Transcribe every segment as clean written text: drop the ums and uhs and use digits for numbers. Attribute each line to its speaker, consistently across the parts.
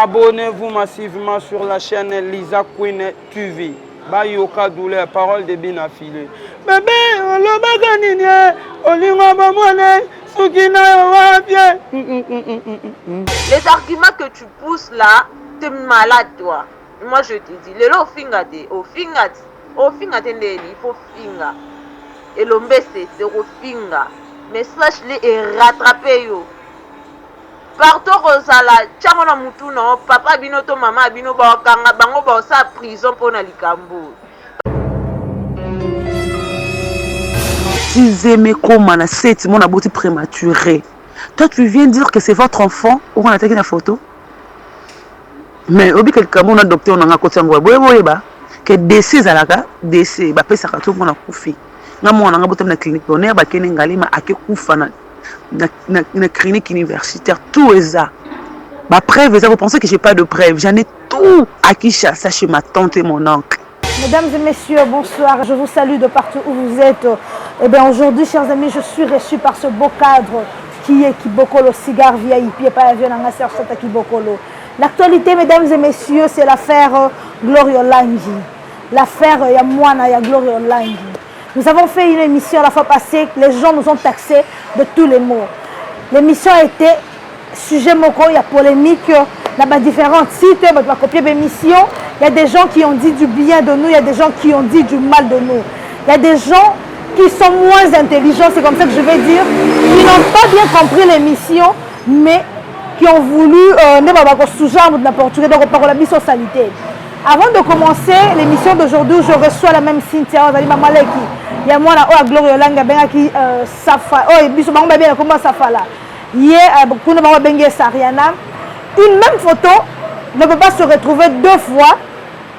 Speaker 1: Abonnez-vous massivement sur la chaîne Lisa Queen TV. Bayoka douleur, parole de bien affilée. Bébé, on l'a baganine, on lui m'a bamone,
Speaker 2: les arguments que tu pousses là, t'es malade toi. Moi je te dis, le lo finga te, au finga il faut finga. Et l'ombe c'est au finga. Mais sache-le et rattraper yo. Partout Rosala, chamona mutu no, papa bino to mama bino ba kanga bango ba sa prison pour na likambo.
Speaker 3: Si aimez comme on a 7 mon abouti prématuré. Toi tu viens dire que c'est votre enfant ou on a attaqué la photo. Mais obi quelqu'un mon docteur on a côté ngo boye ba que décès alaka décès ba pesa ka to mona kufi. Ngamo on a botem na clinique on est ba kene ngalima ake kufa na clinique universitaire tout est ça. Ma preuve, vous pensez que j'ai pas de preuve? J'en ai tout à Kinshasa chez ma tante et mon oncle.
Speaker 4: Mesdames et messieurs, bonsoir. Je vous salue de partout où vous êtes. Eh bien, aujourd'hui, chers amis, je suis reçu par ce beau cadre qui est Kibokolo, cigare VIP et pas avion dans la serre Kibokolo. L'actualité, mesdames et messieurs, c'est l'affaire Gloria Langi. L'affaire Yamouana et Gloria Langi. Nous avons fait une émission la fois passée, les gens nous ont taxés de tous les mots. L'émission a été sujet moko, il y a polémique, il y a différents sites, il y a copier l'émission. Il y a des gens qui ont dit du bien de nous, il y a des gens qui ont dit du mal de nous. Il y a des gens qui sont moins intelligents, c'est comme ça que je vais dire, qui n'ont pas bien compris l'émission, mais qui ont voulu sous-genre de n'importe quoi, donc par la mission sanitaire. Avant de commencer l'émission d'aujourd'hui, je reçois la même Cynthia, il y a moi là, oh, Gloria Langa, qui Safa, oh, biso bango bien comment Safa là. Hier, kuna bango bengue Sariana. Une même photo ne peut pas se retrouver deux fois.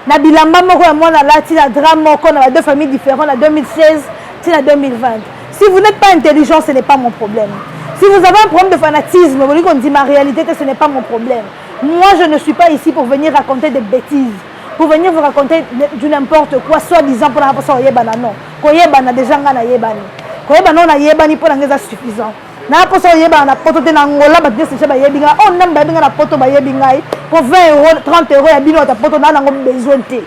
Speaker 4: Na bilamba moko ya moi là, tina drame moko na deux familles différentes, en 2016, tina 2020. Si vous n'êtes pas intelligent, ce n'est pas mon problème. Si vous avez un problème de fanatisme, vous dites qu'on dit ma réalité, ce n'est pas mon problème. Moi, je ne suis pas ici pour venir raconter des bêtises. Pour venir vous raconter du n'importe quoi, soi-disant pour la personne yebana non. Ko yebana déjà ngana yebani. Ko yebana na yebani pour ngeza suffisant. Na personne yebana na poto te na ngola ba dese ba yebinga. On namba binga na poto ba yebinga pour 20 €, 30 € ya bino ta poto na ngo besoin te.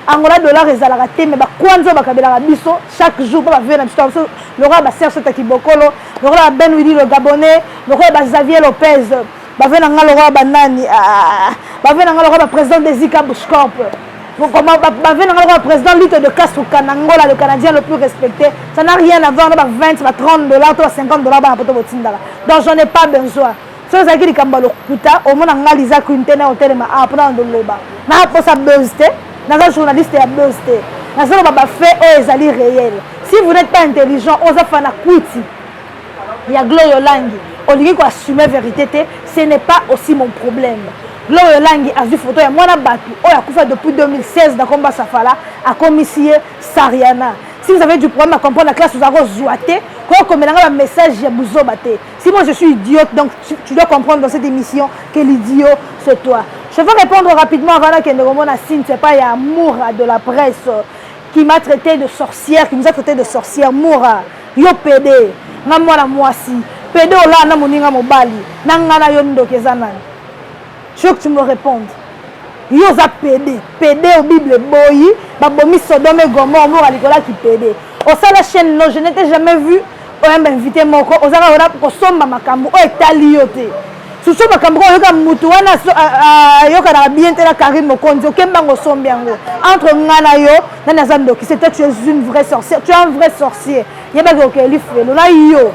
Speaker 4: Angola dollar ezalaka te mais ba kwanzo ba kabela biso chaque jour ba venir na biso le roi ba Serge Takibokolo, le roi Ben Willy le Gabonais, le roi ba Xavier Lopez. Bavena nga le roi banani bavena nga le roi président des Zika Bushcorp comment bavena nga le roi président lutte de Kasuka Angola le Canadien le plus respecté ça n'a rien à voir avec 20 $, 30 $, 50 $ ba poto botindala donc j'en ai pas besoin so zaki likambalo kuta au mona nga Lisa Queen na hotel ma apna ndoloba na posa buzzte na za journaliste ya buzzte na zo ba fait o ezali réel si vous n'êtes pas intelligent oza fana kwiti ya Gloria Langi Olingi ko assumer vérité, ce n'est pas aussi mon problème. Gloria Langi a vu photo ya mwana batu o ya kufa depuis 2016 dans combat Safala a commissionné Sariana. Si vous avez du problème à comprendre la classe vous avez zoaté, quoi comme un message ya buzo baté. Si moi je suis idiote donc tu dois comprendre dans cette émission que l'idiot c'est toi. Je vais répondre rapidement avant que nous remonte à Signe, c'est pas ya Moura de la presse qui m'a traité de sorcière, qui nous a traité de sorcière Moura. Yo PD, nga mwana mwasi. Pédé là na moninga mobali na ngana yo ndoke zanani. Je veux que tu me répondes. Yo za pédé au Bible boyi ba bomi Sodome et Gomorrhe mo alikola ki pédé. Au ça la chaîne non je n'étais jamais vu on invité moko ozaka ora ko somba makambo o etali yo te. Susu makambo yo ka mutu wana yo ka na bien te la Karim Mokonzi okemba ngo sombi yango. Entre ngana yo na nazandoki c'est toi tu es une vraie sorcière, tu es un vrai sorcier. Yeba ko ke lifelo na yo.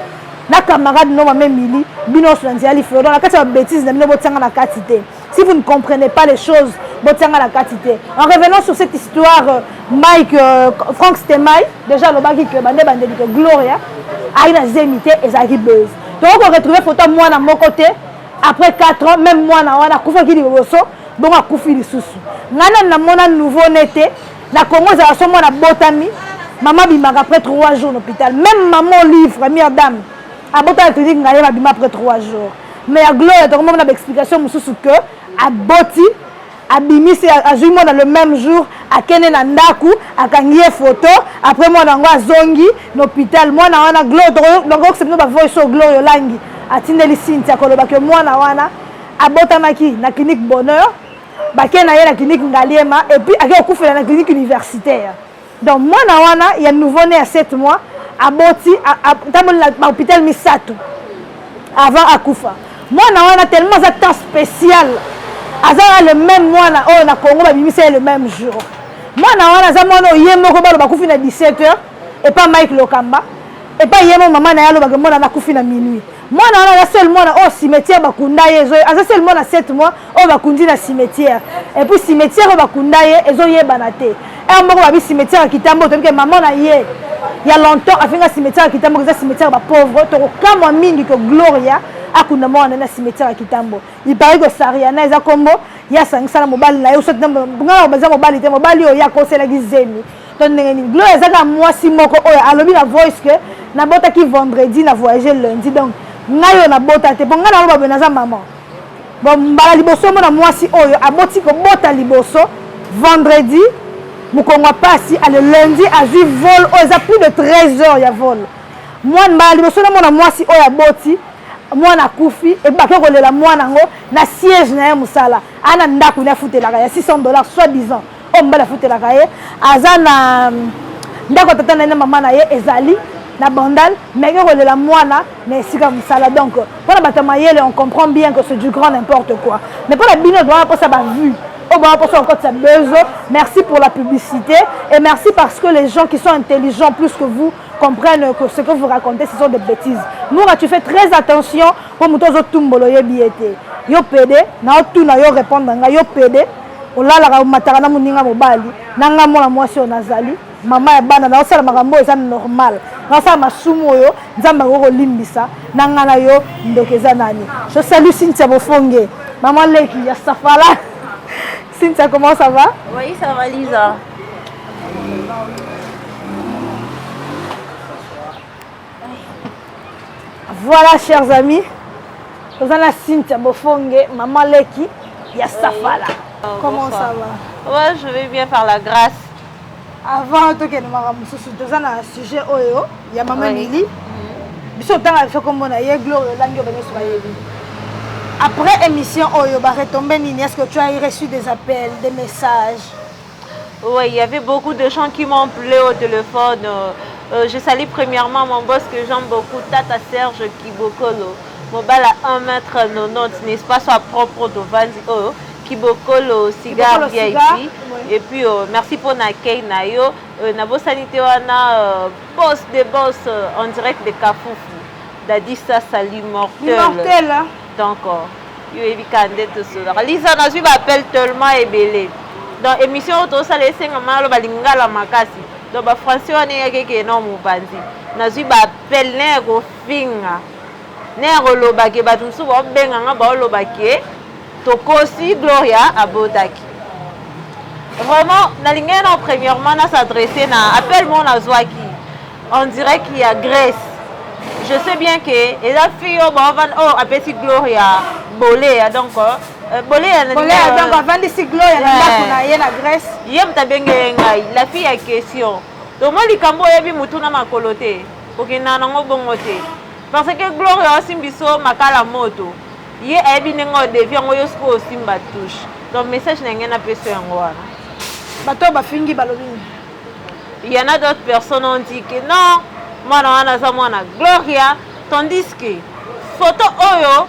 Speaker 4: Na camarade non même Mili bino sondia li flo dans la carte bêtise na bino botanga na quantité si vous ne comprenez pas les choses botanga la quantité en revenant sur cette histoire Mike Frank Stemai déjà le baki que bande que Gloria a une zémité et ça qui buzz donc on retrouve photo moi na mon côté après 4 ans même moi na wana kufa ki liboso bon a kufi lisusu ngana na mona nouveau nete na Congo za so moi na botami maman bimaka après 3 jours à l'hôpital même maman livre première dame Abota a dit nga yeba bima après 3 jours. Mais à Gloria donc on a l'explication mususu que aboti abimi c'est azuma dans le même jour à kene na ndaku akangie photo après moi nango azongi l'hôpital moi na wana Gloria donc c'est nous ba voice Gloria Langi atindeli Cynthia koloba que moi na wana abotamaki na clinique Bonheur, bake na ye na clinique Ngaliema, et puis ake okufela na clinique universitaire. Donc moi na wana il y a nouveau-né à 7 mois aboti à l'hôpital Misato avant akufa. Moi na wana tellement ça temps spécial. Azara le même mois na oh na Congo ba bimisa le même jour. Moi na wana za mono yemo ko balo bakufi na 17h et pas Mike Lokamba et pas yemo maman na yalo ba mona na kufi na minuit. Moi na wana seulement na oh cimetière bakunda yezo aza seulement na 7 mois oh bakundi na cimetière et puis cimetière bakunda ye ezo yebana te. Un moko ba bi cimetière à Kitambo to que maman na ye il y a longtemps afinga cimetière à Kitambo que cimetière ba pauvre to kama mingi que Gloria akunda mwana na cimetière à Kitambo. Il paraît que Sariana eza kombo ya sangisa na mobali na yo so ngala baza mobali te mobali yo ya kosela gizemi. Donc ngeni Gloria eza ka mwasi moko oyo alobi na voice que na bota ki vendredi na voyager lundi donc ngayo na bota te bon ngala ba benaza maman. Bon mbala liboso mo na mwasi oyo aboti ko bota liboso vendredi Mukongo pasi le lundi a vu vol oh, ça plus de 13 heures ya vol. Moi mbala liboso na mona mwasi oyo aboti mwana kufi et bake kolela mwana ngo na siège na ye musala ana ndaku na futela ya $600 soi-disant o mbala futela ka ye azana ndako tata na mama na ye ezali na bandal mais ke kolela mwana na esika musala donc pour la batamayele on comprend bien que c'est du grand n'importe quoi mais pour la bino doit pas ça ba vu oh bah pour ça encore ça besoin merci pour la publicité et merci parce que les gens qui sont intelligents plus que vous comprennent que ce que vous racontez ce sont des bêtises. Moura tu fais très attention pour muto zo tumbolo ye biete yo pede na tout na yo répondre nga yo pede olala ka mataka na muninga mobali nanga mona mwasi onazali mama ya bana na osala makambo eza normal na sa masumu oyo nzamba ko limbisa nanga na yo ndokeza nani. Je salue Cynthia Bofonge maman Leki ya Safala. Cynthia, comment ça va?
Speaker 2: Oui, ça va, Lisa.
Speaker 4: Voilà, chers amis. Nous avons Cynthia Bofonge, maman Leki, il y a Safala. Comment ça va?
Speaker 2: Ouais, je vais bien par la grâce.
Speaker 4: Avant que nous avons un sujet, il y a maman Mili. Après émission Oyo, est-ce que tu as reçu des appels, des messages?
Speaker 2: Oui, il y avait beaucoup de gens qui m'ont appelé au téléphone. Je salue premièrement mon boss que j'aime beaucoup, Tata Serge Kibokolo. Mobile à 1m90, n'est-ce pas, soit propre de Vanzi Kibokolo, cigare VIP. Et puis, merci pour l'accueil. Nabo Sanité, on a boss de boss en direct de Kafoufou. Dadissa Sali mortel.
Speaker 4: Mortel, hein?
Speaker 2: Donc, il y a des candidats. Lisa, on a vu l'appel tellement ébélé. Dans l'émission, on a laissé un mal au Balingala Makasi. Donc, les Français, on a dit que non, on a vu l'appel Nego Finga. Nego Lobake, Batumsu, Benganga, Baolobake, Tokosi, Gloria, Abotaki. Vraiment, premièrement, on s'adressé à appel mon Azwaki. On dirait qu'il y a Grèce. Je sais bien que les filles ont appelé Gloria Bolé, donc Bolé
Speaker 4: donc avant de Gloria la Grèce.
Speaker 2: La fille a question. Donc moi les cambo yebi mutuna makolote. Okina nango bongote. Parce que Gloria simbiso makala moto. Ye ebi nengo devient ngo yosko simba touche. Donc message n'engena peso yango wana.
Speaker 4: Bato ba fingi balobi.
Speaker 2: Il y en a d'autres personnes ont dit que non. Moi, na Gloria, tandis que photo oyo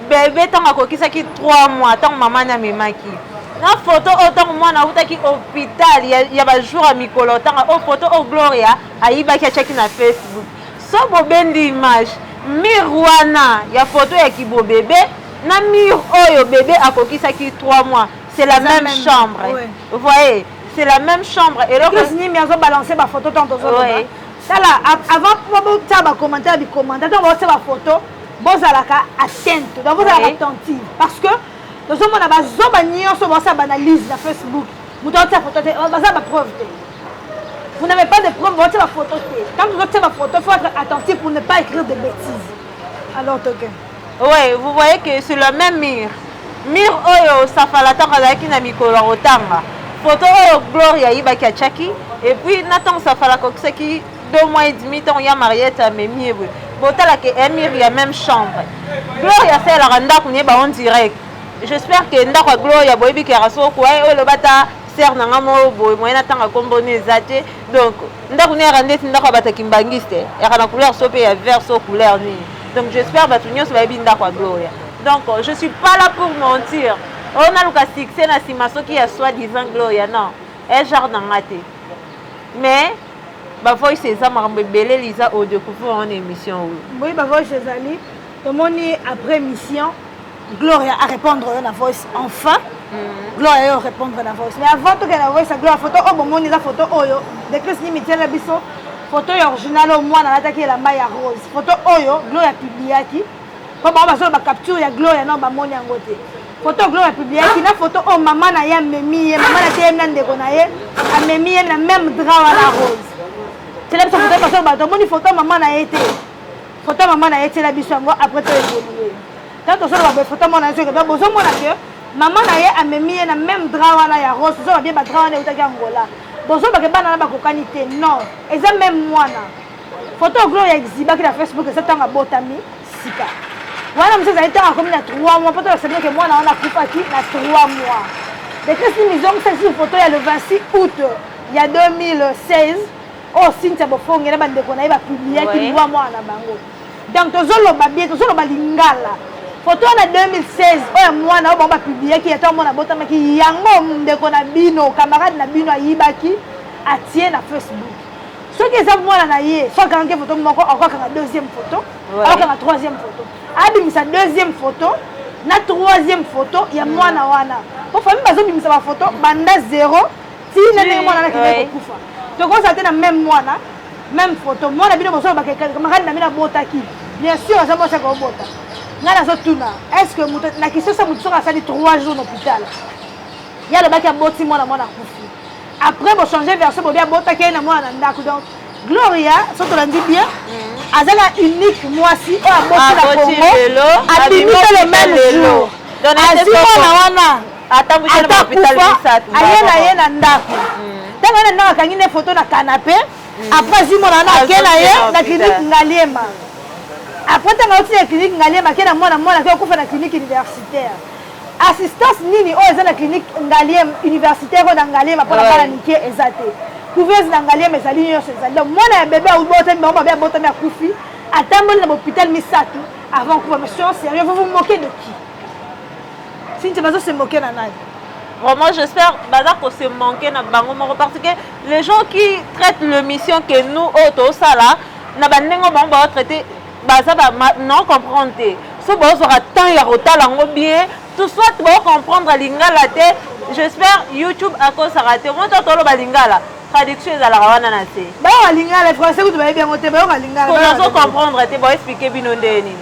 Speaker 2: bébé tant akokisa ki 3 mois tant maman na memaki na photo autant moi na utaki hôpital ya ba jour à mikolo tant o photo o Gloria ayiba ki check na Facebook so bo bendi image mirwana ya photo ya kibo bébé na mir oyo bébé akokisa ki 3 mois c'est la même chambre. Oui. Vous voyez, c'est la même chambre et donc
Speaker 4: ni mi azo balancer ba photo tant ozo. Oui. Avant pour faire des commentaires, on va faire la photo, vous allez atteindre, vous allez attentive. Parce que nous avons analyse sur Facebook. Vous avez la preuve. Vous n'avez pas de preuve, vous avez la photo. Quand vous avez la photo, il faut être attentif pour ne pas écrire des bêtises. Alors, ok.
Speaker 2: Oui, vous voyez que c'est le même mur. Mur, ça fait la tanga qui n'a mis color tanga. Photo, Gloria, il va et puis, Nathan, ça fait la coque 2 mois et demi, il y a Mariette à Mémie. Botala que Emir, il y a même chambre. Gloria, c'est la randa qu'on est en direct. j'espère que ndako Gloria boyebi ke raso ko ay le bata ser na ngamo boy moyena tanga kombone zate donc ndako ne randesi ndako bata kimbangiste ya kana couleur so pe ya vert so couleur ni donc j'espère batu nyonso bayebi ndako Gloria donc je suis pas là pour mentir on a le cas succès na simaso qui a soi-disant Gloria non un genre d'angate mais ba voice eza makambo belé lisa au découvrir en émission
Speaker 4: oui ba voice ezali tomoni après mission Gloria à répondre à la voice enfin Gloria à répondre à la voice mais avant que la voice Gloria photo oh bon la photo oyo de Chris ni mitela biso photo originale au moins na attaquer la maille rose photo oyo Gloria publiaki po ba bazo ba capture ya Gloria non ba moni ngote photo Gloria publiaki na photo oh maman na ya memi maman na te na ndeko na ye a memi na même drap à la rose c'est la photo bazo ba to moni photo maman na été photo maman na été la biso ngo après to évoluer quand on sort la photo maman na été que bozo mona que maman na ye a memi na même drap wana ya rose so ba bien ba drap wana utaki ngola bozo ba ke bana na ba kokani te non eza même mwana photo Gloria exhiba ki na Facebook ça tanga botami sika wana mseza itanga comme na 3 mois photo c'est que mwana wana kupaki na 3 mois de que si nous avons cette photo il y a le 26 août il y a 2016 oh Cynthia Bofonge na bande ko na ba publier ki loi mwana bango donc tozolo ba bien tozolo ba lingala photo na 2016 oya mwana ba publier ki ata mwana botama ki yango ndeko na bino camarade na bino ayibaki atie na Facebook ce qui est mwana na ye soit quand que photo moko encore quand deuxième photo encore quand troisième photo abi sa deuxième photo na troisième photo ya mwana wana pour famille bazo bimisa ba photo banda 0 ti na ne mwana na kile kufa to ko sa te na même mwana même photo mwana bino boso ba camarade na mina botaki bien sûr ça moi ça ko bota ngana zo tuna est-ce que muto na kiso sa muto ka sali 3 jours d'hôpital ya le baki a boti mwana kufi après bo changer version bo bien botaki na mwana ndako donc Gloria surtout lundi bien azala unique moi si o a boti la Congo abimi le même jour donc azima wana
Speaker 2: atambusha na hôpital bisatu
Speaker 4: ayena ndako tanga na kangine photo na canapé après zimo na kena ye na clinique ngaliema après tanga aussi na clinique ngaliema kena mwana kwa kufa na clinique universitaire assistance nini o eza na clinique ngaliema universitaire o na ngaliema pour la nike ezate couveuse na ngaliema ezali nyonso ezali donc mwana ya bébé ou bote mbamba bébé bote na kufi atamboli na hôpital misatu avant kufa mais sérieux vous vous moquez de qui si tu vas se moquer na nani
Speaker 2: vraiment j'espère bazar qu'on se manquer na bango moko parce que les gens qui traitent le mission que nous auto sala na bandengo bango ba traiter baza ba non comprendre so bo sera temps ya rotala ngo bien tout soit bo comprendre lingala te j'espère YouTube à cause ça raté moi to lo ba lingala traduction za la wana na te
Speaker 4: ba lingala français vous devez bien monter ba lingala
Speaker 2: comment comprendre te bo expliquer bino ndeni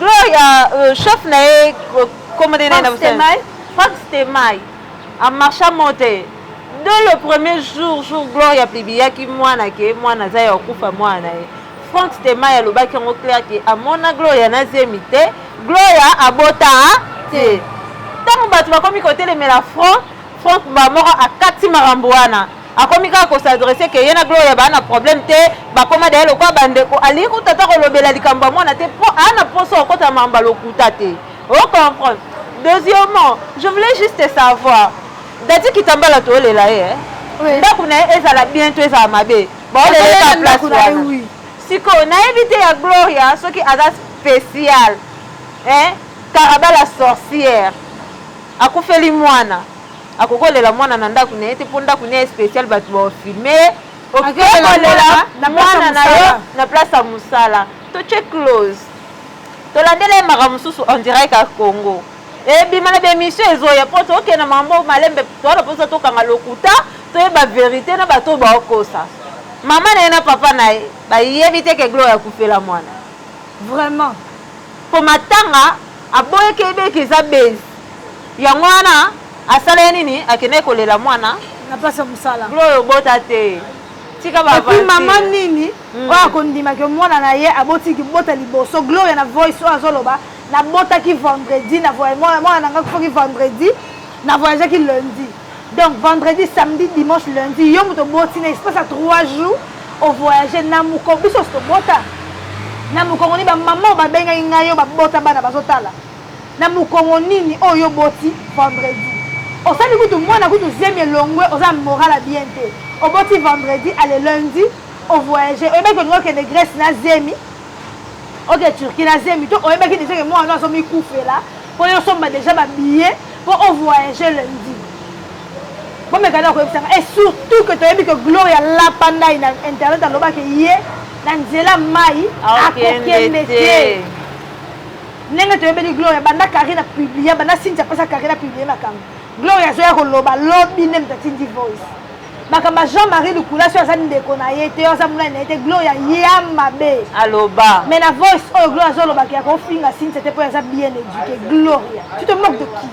Speaker 2: Gloria chef na comment dire na vous Franck Stemai a marché monter dès le premier jour Gloria plibia ki mwana ke mwana za ya kufa mwana Franck Stemai lo ba ki ngo clair ki amona Gloria na zemite Gloria abota te tango batu bakomi côté le mela Franck ba moko akati marambo wana akomi ka ko s'adresser ke yena Gloria ba na problème te ba koma de lo kwa bandeko ali ko tata ko lobela likamba mwana te po ana poso ko ta mamba lokuta te o comprendre. Deuxièmement je voulais juste savoir dati kitambala to lela ndako na ezala bientôt ezala mabe bon le place wana siko na éviter ya Gloria ce qui est spécial Karaba la sorcière akufeli mwana akokolela mwana na ndako na ete po ndako na spécial batu ba filmer okolela na mwana na yo na place ya musala to check close to landela makamususu on dirait ka Congo bimana bémission ezoya po toke na mambo malembe tola posa tokanga lokuta toyeba vérité na bato baokosa mama na ye na papa na ye bayebi te ke Gloria akufela mwana
Speaker 4: vraiment
Speaker 2: po matanga aboyeke ebeki eza base yango wana asala ye nini akende kolela mwana
Speaker 4: na place ya mosala
Speaker 2: Gloria obota te tika
Speaker 4: bapi mama nini oyo akondimaki mwana na ye abotiki bota liboso Gloria na voice oyo azoloba na botaki vendredi na voyage moi nanga kofoki vendredi na voyage ki lundi donc vendredi samedi dimanche lundi yo moto boti na espace à 3 jours au voyager na muko biso sto bota na muko ngoni ba maman ba benga ngai yo ba bota bana bazotala na mukongo nini oyo boti vendredi osali kutu mwana kutu zemi elongwe oza moral à bien te oboti vendredi ale lundi au voyager oyebaki olingo okende Grèce na zemi ok Turquie na zemi to oyebaki déjà que mwana azomi kufela po yo somba déjà babillet po o voyager lundi bon mais kana koyebisanga et surtout que toyebi que Gloria lapanda na internet alobaki ye na nzela mai akokende te ndenge toyebeli Gloria banda Karine publié banda Cynthia pesa Karine publié makambo Gloria zoya koloba lobi nde mtatindi voice bakamba Jean-Marie Lukula so azali ndeko na ye te oza muna na ye te Gloria ya mabe
Speaker 2: aloba
Speaker 4: mais la voice oyo Gloria azolobaki ya kofinga Cynthia te po aza bien éduqué Gloria tu te moques de qui?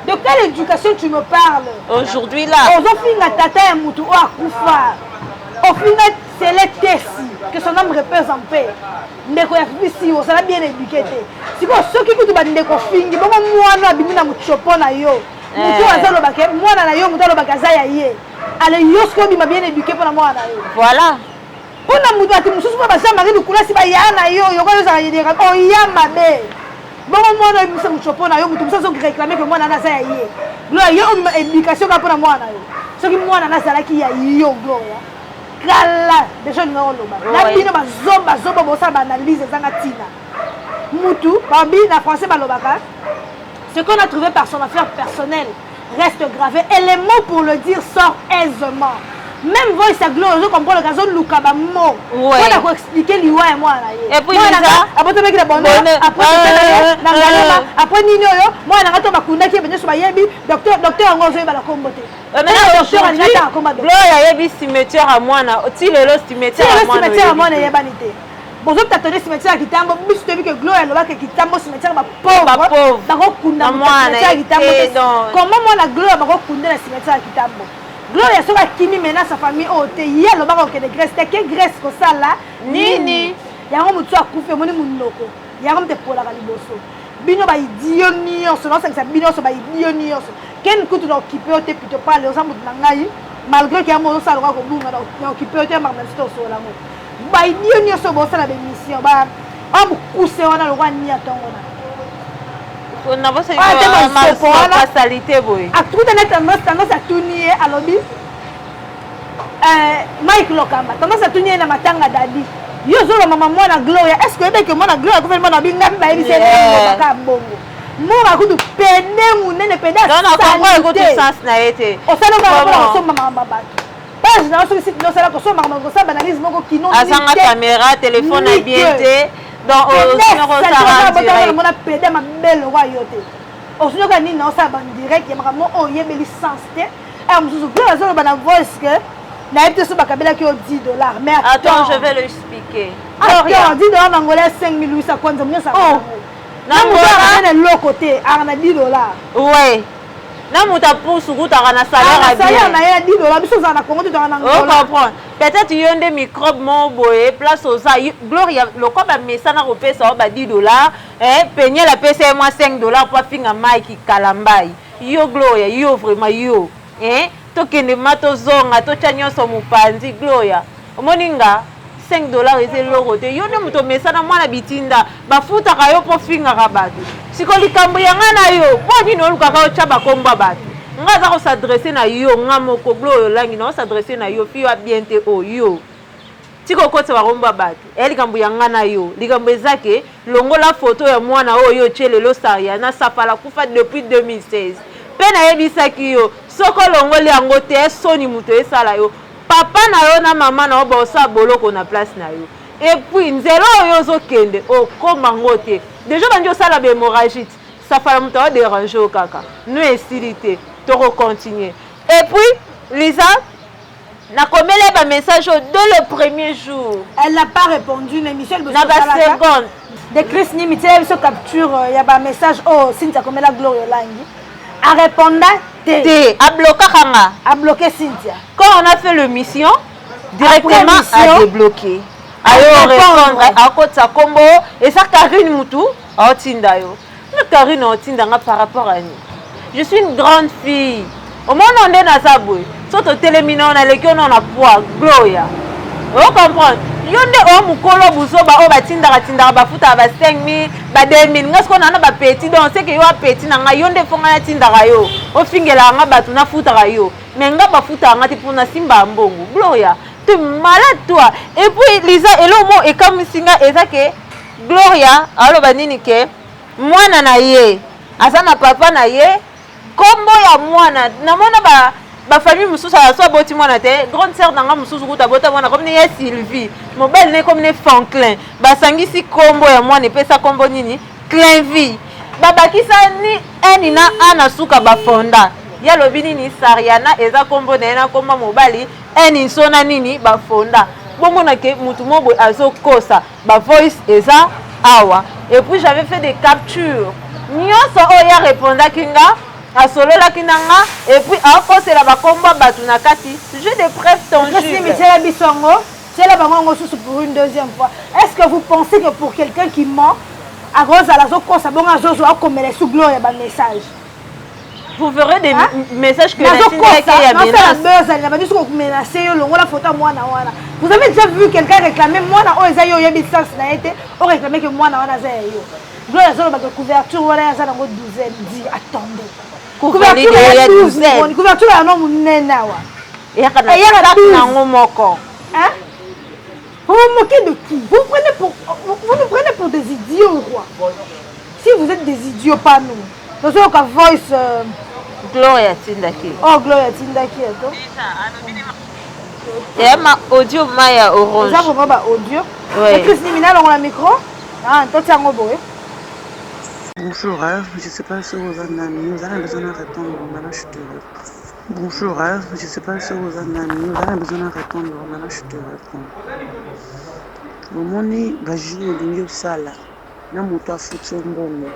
Speaker 4: De quelle éducation tu me parles?
Speaker 2: Aujourd'hui là.
Speaker 4: Ozofinga tata ya mutu o akufa. Ofinga c'est tesi que son homme repose en paix. Ndeko ya fisi o sala bien éduqué te. Siko soki kutu ba ndeko fingi bongo mwana abimi na muchopo na yo. Mutu azalo bake mwana na yo mutu alo bakaza ya ye. Ale yo sko bima bien éduqué pour na mwana na yo.
Speaker 2: Voilà.
Speaker 4: Pona mutu ati mususu ba Jean-Marie Lukula si ba ya na yo yo ko za yedera o ya mabe. Bon moi je me suis na yo mutu muso réclamer que moi na za ya ye. Gloria yo éducation ka pona mwana yo. Soki mwana na zala ki ya yo Gloria. Kala déjà nous on loba. Na bino ba zomba bo sa ba analyse zanga tina. Mutu babi na français ba lobaka. Ce qu'on a trouvé par son affaire personnelle reste gravé et les mots pour le dire sortent aisément. Même voice à Gloria, je comprends le cas de Luka ba mot. On a expliquer liwa et moi là.
Speaker 2: Et puis ça
Speaker 4: après tu la bonne après nino yo moi na ngato bakunda ki benye so ba yebi docteur ngozo ba la kombote.
Speaker 2: Gloria yebi cimetière à moi na ti lelo cimetière à moi.
Speaker 4: Cimetière à moi na yeba nité. Bonjour t'as donné cimetière à Kitambo, mais tu te dis que Gloria lo ba que Kitambo cimetière ba pauvre. Ba kunda cimetière à Kitambo. Comment moi la Gloria ba kunda na cimetière à Kitambo? Gloria soka kimi mena sa famille ote ya lo ba ko de Grèce te ke Grèce ko sala nini yango mutu akufe moni munoko yango mte pola ka liboso bino ba idio nyonso no sa bino so ba idio nyonso ken kutu na occupé ote plutôt pas les gens mutu na ngai malgré que amo sala ko bunga na occupé ote ma même sto so la mo ba idio nyonso bo sala be mission ba amu kuse wana lo kwa nia tongo na
Speaker 2: on a pas ça salité boy
Speaker 4: a tout de tendance à tourner à lobby Mike Lokamba tendance à tourner na matanga dadi yo zolo mama mwana Gloria est-ce que mwana Gloria ko mwana binga ba ebise na ka bongo mora kudu pende munene pende
Speaker 2: ça ko tout sens na été
Speaker 4: o sala ba so mama babatu pas na so site no sala ko so mama ko sa banalisme ko kino
Speaker 2: ni asanga caméra téléphone à bien té donc au numéro ça
Speaker 4: on a pédé ma belle roi yote au sinon que ni non ça ban direct ya mama o yebeli sens te et mususu Gloria zo ba na voice que na été so bakabela ki o $10 mais
Speaker 2: attends je vais l'expliquer
Speaker 4: Gloria $10 angolais 5800 kwanza mnyo sa na mutara na côté arna $10
Speaker 2: ouais na muta pousu kutaka na salaire bien
Speaker 4: salaire na ya $10 biso za na Congo tu na
Speaker 2: Angola comprendre peut-être yonde microbe mo boye place aux Gloria le comme mesana ko pesa ba $10 peigner la pesa moi $5 pour finga Mike Kalambai yo Gloria yo vraiment yo tokende mato zonga to chanyoso mupanzi Gloria omoninga $5 ese loko te yo ne muto mesana mwana bitinda bafuta ka yo po finga ka bato siko likambo yanga na yo po ni no luka ka cha bakomba bato nga za ko s'adresser na yo nga moko Gloria langi na s'adresser na yo fi wa bien te o yo tiko kotse bakomba bato likambo yanga na yo likambo ezake longola photo ya mwana oyo chelelo saria na safala kufa depuis 2016 pena yebisaki yo soko longoli yango te soni muto esala yo papa na yo na mama na yo bosa boloko na place na yo et puis nzelo yo zo kende o komango te déjà bandi osala be hémorragie ça fala muto a déranger o kaka nous estilité to continuer et puis Lisa na komele ba message dès le premier jour
Speaker 4: elle n'a pas répondu l'émission
Speaker 2: na ba seconde
Speaker 4: de Chris Nimite so capture ya ba message Cynthia komela Gloria langi a répondre a bloqué Cynthia.
Speaker 2: Quand on a fait l'émission, directement à débloquer. À répondre à côté sa combo et ça Karine Moutou à Otinda yo. Mais Karine Otinda par rapport à nous. Je suis une grande fille. Au moins on est dans sa bouille. Sauf au télémina on a l'équipe on a poids Gloria. Vous comprenez? Yonde o mukolo buzoba o batindaka bafuta ba 5000 ba 2000 ngasko na ba petit donc c'est que yo petit na nga yonde fonga ya tindaka yo o fingela nga batu na futa yo mais nga bafuta nga ti pona simba mbongo Gloria tu malade toi et puis Lisa elomo e comme singa ezake Gloria alo banini ke mwana na ye asana papa na ye kombo ya mwana na mona ba famille mususu ala so boti mwana te grande sœur nanga mususu kuta bota mwana comme ne Sylvie mobile ne comme ne Franklin basangisi kombo ya mwana epesa kombo nini Clinvie babakisa ni eni na ana suka bafonda ya lobi nini Sariana eza kombo na komba mobali eni sona nini bafonda bongo na ke mutu mobo azokosa ba voice eza awa et puis j'avais fait des captures nyonso oya répondra kinga asolola kinanga et puis akosela bakomba batu na kati j'ai des preuves tangibles.
Speaker 4: Mais c'est la bisongo, c'est la bango pour une deuxième fois. Est-ce que vous pensez que pour quelqu'un qui ment à cause à la zokosa bon à zozo a comme les sous gloire ba message.
Speaker 2: Vous verrez des messages que
Speaker 4: la vous avez déjà vu quelqu'un réclamer moi na oza yo yebi sens na été on réclamer que moi na wana za yo. Gloire zo ba couverture wala za na ngo 12 dit attendez. Couverture ya 12. Couverture ya no munena wa.
Speaker 2: Et ya na ngo moko.
Speaker 4: Hein? Vous vous moquez de qui? Vous nous prenez pour des idiots quoi. Si vous êtes des idiots pas nous. Nous avons qu'à voice
Speaker 2: Gloria Tindaki.
Speaker 4: Oh Gloria Tindaki to.
Speaker 2: Et ma audio maya orange.
Speaker 4: Ça pour moi audio.
Speaker 2: Oui.
Speaker 4: Et Chris Nimina dans le micro. Ah, toi tu as un boé.
Speaker 3: Bonjour, je ne sais pas si vous en avez, nous avons besoin de répondre, maintenant je te réponds. Bonjour, je ne sais pas si vous en avez, nous avons besoin de répondre, maintenant je te réponds. Momoni va jouer au milieu sala, na moto a foutu mbongo,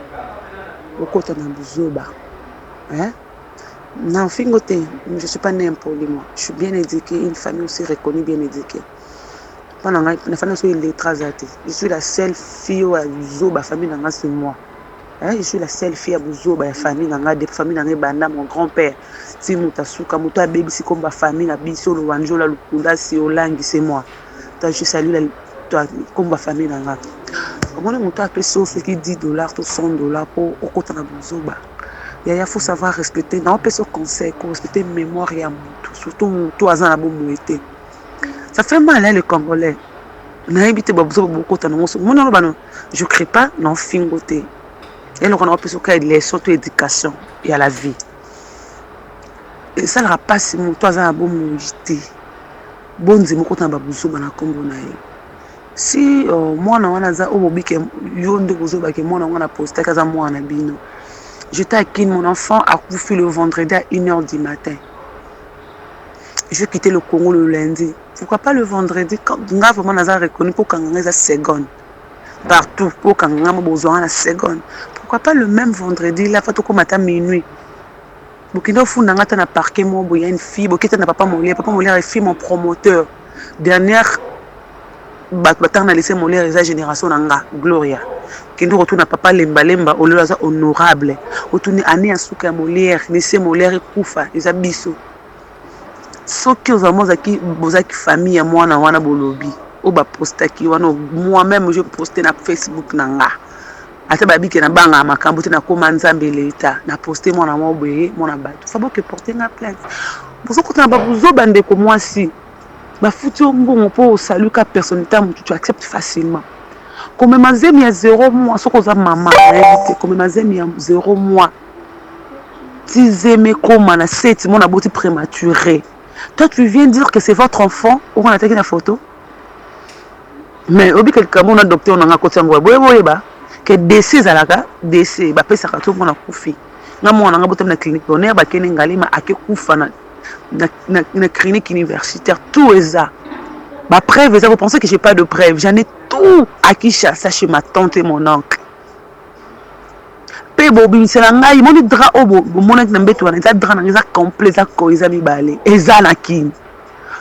Speaker 3: au côté de Buzoba. Hein? Non, fingoté, je ne suis pas né impoli, moi. Je suis bien éduquée, une famille aussi reconnue, bien éduquée. Pendant la famille aussi électrasée. Je suis la seule fille à Buzoba, famille dans c'est moi. Hein? Je suis la seule fille à Buzoba, famille dans des familles dans Banda, mon grand-père. Si Moutasuka, Mouta baby, si comme ma famille, la Bisso, le Wanjo, la Lukula, c'est Olangi, c'est moi. Je salue comme ma famille dans la. On a monté à peu sauf qui $10, $100 pour au côté de Buzoba. Il faut savoir respecter, non, on peut se conseil, respecter mémoire et amour, surtout tout à la bonne été. Ça fait mal, hein, les Congolais. On a habité Buzoba beaucoup de temps. Je ne crée pas, non, fingoté. Et donc, on a pu se créer des leçons d'éducation et à la vie. Et ça ne va pas si mon toit a bon mojité. Bon, je me compte dans Buzoba na Congo na ye. Si moi na wana za obobi ke yonde Buzoba ke moi na wana poster kaza moi na bino. J'étais à Kin, mon enfant a couffé le vendredi à 1h du matin. Je vais quitter le Congo le lundi. Pourquoi pas le vendredi quand nga vraiment naza reconnu pour quand nga za seconde. Partout pour quand nga mo besoin na seconde. Pourquoi pas le même vendredi là fato ko matin minuit. Bokino funda ngata na parquet mo boya une fille bokita na papa Molière est fille mon promoteur. Dernière battant na laissé Molière esa génération nanga Gloria. Kendo retourne à papa Lemba au lieu honorable. Retourne année à souka Molière, laissé Molière kufa esa biso. Soki ozamozaki bozaki famille moi na wana bolobi. Oba postaki wana moi-même je posté na Facebook nanga. Ata babiki na banga makambo te na koma nzambe leta na poster moi na boye moi na bato faut que porter na plainte bozo kotana babuzo bande ko moi si ba futi mbongo po salut ka personnalité tu acceptes facilement comme mazemi ya 0 mois soko za maman comme mazemi ya 0 mois tizeme koma na 7 mois na boti prématuré. Toi tu viens dire que c'est votre enfant ou on a attaqué la photo mais obi quelqu'un mon docteur on a côté ngwa boye ba que décès alaka décès ba pesa ka to mona kufi nga mona nga botam na clinique donner ba kene ngalima ake kufa na clinique universitaire tout eza ba preuve ça vous pensez que j'ai pas de preuve j'en ai tout à Kinshasa chez ma tante et mon oncle pe bobi misela ngai moni dra obo mona na mbeto wana za dra na za complet za ko eza mibale eza na kin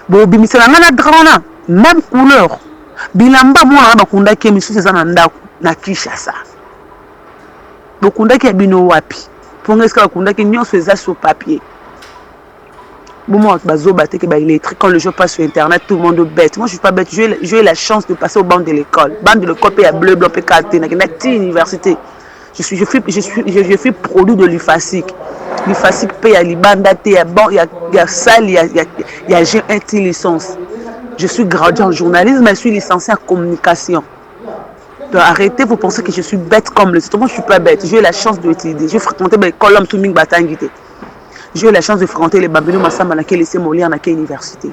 Speaker 3: bobi misela nga na dra wana même couleur bilamba mona ba kunda ke misusu eza na ndako na Kinshasa. Bokundaki ya bino wapi? Ponga eska bakundaki nyonso eza sur papier. Bon, moi, électrique, quand le jeu passe sur Internet, tout le monde est bête. Moi, je ne suis pas bête. J'ai eu la chance de passer au banc de l'école. Banc de l'école, il y a bleu, blanc, PKT, il y a université. Je suis produit de l'UFASIC. L'UFASIC, il y a Libanda, il y a salle, il y a G1 licence. Je suis graduée en journalisme, mais je suis licenciée en communication. Donc, arrêtez, vous pensez que je suis bête comme le. Moi, je ne suis pas bête. J'ai eu la chance d'utiliser. J'ai fréquenté l'école L'Homme Touming Batangité. J'ai eu la chance de fréquenter les Babino Massamba dans laquelle laissé Moli à laquelle université.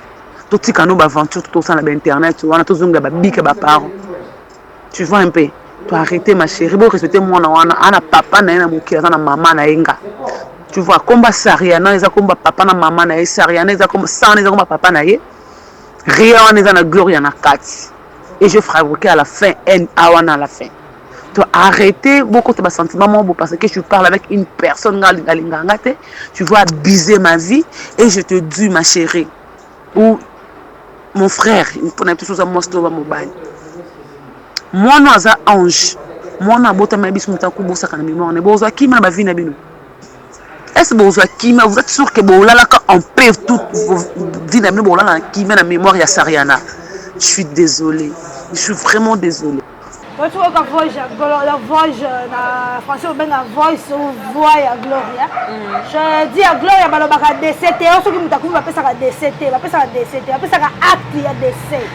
Speaker 3: Tout ce qu'on a aventure, tout ça sur Internet, on a tous les bics et les parents. Tu vois un peu. Tu arrêtez ma chérie, vous respectez moi, on a papa, on a maman, tu vois, combat Sariana, ils ont combat papa, na maman, na Sariana, ils ont combat sang, ils ont combat papa, na rien, on est dans la gloire, il y en a 4. Et je fabriquais à la fin, à la fin. Tu arrêtez beaucoup de sentiments parce que je parle avec une personne, tu vas abuser ma vie et je te dis, ma chérie, ou mon frère, il faut tout ça, moi, je dois m'oublier. Moi, je suis un ange. Moi, je suis un mémoire. Est-ce que vous êtes sûr que on perd toute dynamique qui met la mémoire de Sariana? Je suis désolée. Je suis vraiment désolée.
Speaker 4: Quand tu vois la voix, en français, on a voice ou voix à Gloria. Je dis à Gloria, je vais faire des DCT. Je vais faire des DCT. Je vais faire des DCT. Je vais faire acte de décès.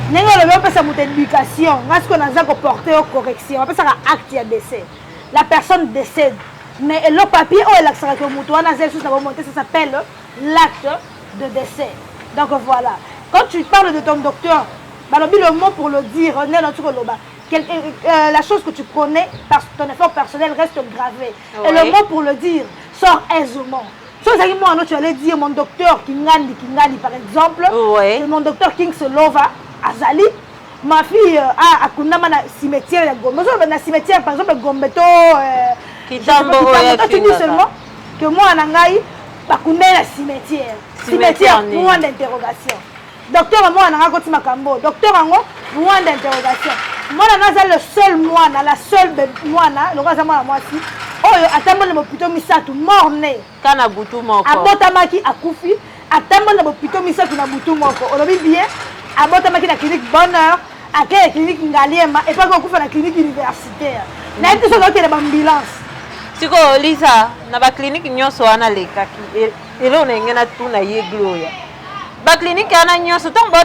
Speaker 4: Nous avons fait une éducation. Nous avons porté aux corrections. On va faire acte de décès. La personne décède. Mais le papier, ça s'appelle l'acte de décès. Donc voilà. Quand tu parles de ton docteur, le mot pour le dire, la chose que tu connais, ton effort personnel reste gravé. Et le mot pour le dire sort aisément. Tu allais dire mon docteur Kingandi par exemple, mon docteur Kingslova Azali, ma fille a un cimetière de Gombe. Un cimetière par exemple Gombeto. Tu dis seulement que moi en Angaï, je connais le cimetière. Cimetière, point d'interrogation. Docteur, moi en Angaï, Makambo. Docteur, point d'interrogation. Moi en Angaï, le seul moine, la seule moine, le roi Zama, moi aussi. Oh, attends, le plutôt Misatu, mort né.
Speaker 2: Kana Boutou Moko.
Speaker 4: Abotamaki a Koufi, attends, le plutôt Misatu, na Boutou Moko. On l'a vu bien. Abotamaki la clinique Bonheur, à la clinique Ngaliema, et pas qu'on fait la clinique universitaire. N'a été sur l'autre ambulance.
Speaker 2: Siko Lisa, na ba clinique nyonso wana lekaki. Elo na ngena tu na ye Gloria. Ba clinique ana nyonso tambola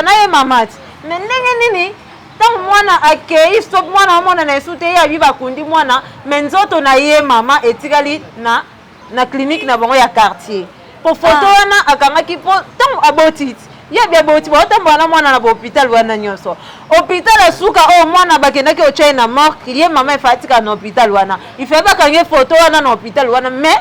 Speaker 2: na ye mamati. Mais ndenge nini? Tant mwana akei stop mwana mwana na esute ya biba kundi mwana menzoto na ye mama etikali na clinique na bango ya quartier. Pour photo wana akanga ki po tant aboti. Ya bia boti ba tambola mwana na hôpital wana nyonso. Hôpital asuka mwana bakenda ki ochaina na mort, ye mama efatika na hôpital wana. Il fait pas kange photo wana na hôpital wana mais